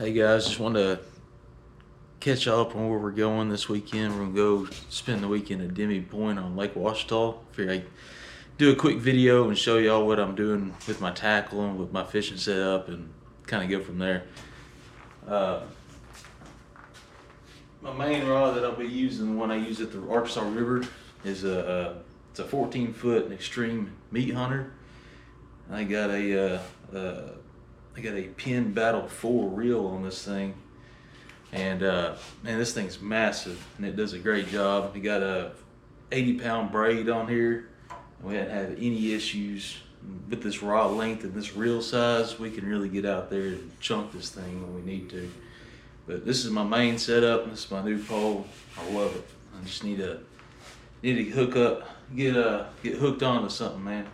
Hey guys, just wanted to catch y'all up on where we're going this weekend. We're gonna go spend the weekend at Denby Point on Lake Ouachita. Figure I'd do a quick video and show y'all what I'm doing with my tackle and with my fishing setup and kind of go from there. My main rod that I'll be using, the one I use at the Arkansas River, is it's a 14-foot extreme meat hunter. I got a Pin Battle 4 reel on this thing, and man, this thing's massive and it does a great job. We got a 80-pound braid on here, and we haven't had any issues with this rod length and this reel size. We can really get out there and chunk this thing when we need to. But this is my main setup. This is my new pole. I love it. I just need to hook up, get hooked onto something, man.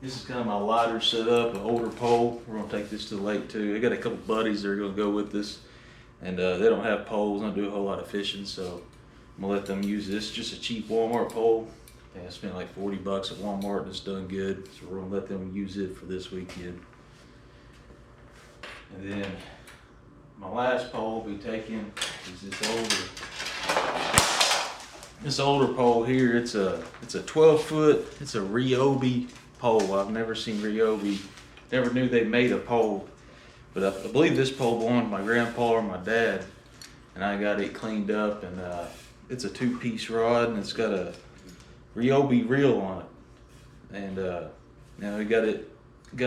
This is kind of my lighter setup, an older pole. We're gonna take this to the lake too. I got a couple buddies that are gonna go with us, and they don't have poles. I don't do a whole lot of fishing, so I'm gonna let them use this. Just a cheap Walmart pole. I spent like 40 bucks at Walmart and it's done good. So we're gonna let them use it for this weekend. And then my last pole we'll be taking is this older pole here. It's a 12-foot. It's a Ryobi pole. I've never seen Ryobi. Never knew they made a pole, but I believe this pole belonged to my grandpa or my dad, and I got it cleaned up. And it's a 2-piece rod, and it's got a Ryobi reel on it. And now we got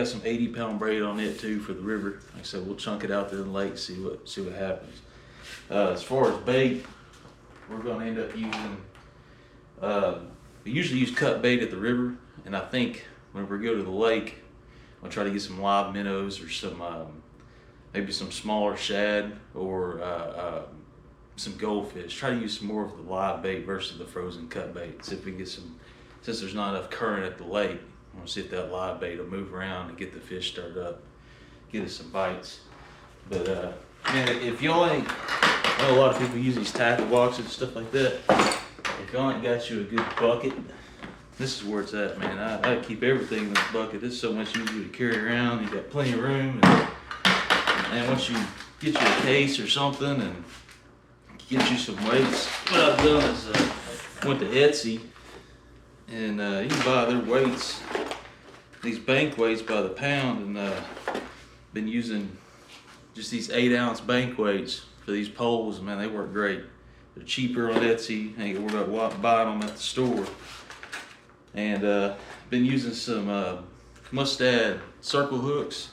some 80-pound braid on it too for the river. Like I said, we'll chunk it out there in the lake, see what happens. As far as bait, we're gonna end up using, we usually use cut bait at the river, and I think whenever we go to the lake, I'll try to get some live minnows or some, maybe some smaller shad or some goldfish. Try to use some more of the live bait versus the frozen cut bait. See if we can get some, since there's not enough current at the lake, I'm gonna see if that live bait will move around and get the fish stirred up, get us some bites. But man, if y'all ain't, I know a lot of people use these tackle boxes and stuff like that. If y'all ain't got you a good bucket, this is where it's at, man. I keep everything in this bucket. This is so much easier to carry around. You got plenty of room, and once you get you a case or something and get you some weights, what I've done is went to Etsy, and you can buy their weights, these bank weights by the pound, and been using just these 8-ounce bank weights for these poles. Man, they work great. They're cheaper on Etsy. Ain't worried about buying them at the store. And been using some Mustad circle hooks,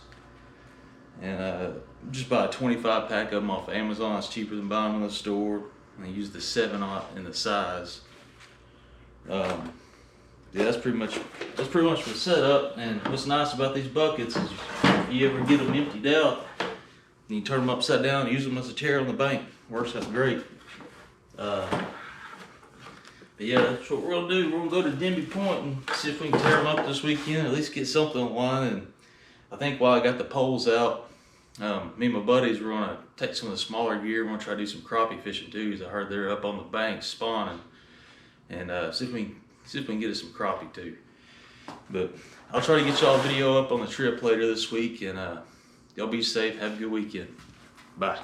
and just buy a 25-pack of them off of Amazon. It's cheaper than buying them in the store. And I use the 7/0 in the size. Yeah, that's pretty much my setup. And what's nice about these buckets is if you ever get them emptied out, and you turn them upside down and use them as a chair on the bank. Works out great. But yeah, that's what we're gonna do. We're gonna go to Denby Point and see if we can tear them up this weekend. At least get something online. And I think while I got the poles out, me and my buddies, we're gonna take some of the smaller gear. We're gonna try to do some crappie fishing too, because I heard they're up on the bank spawning. And see if we can get us some crappie too. But I'll try to get y'all a video up on the trip later this week. And y'all be safe. Have a good weekend. Bye.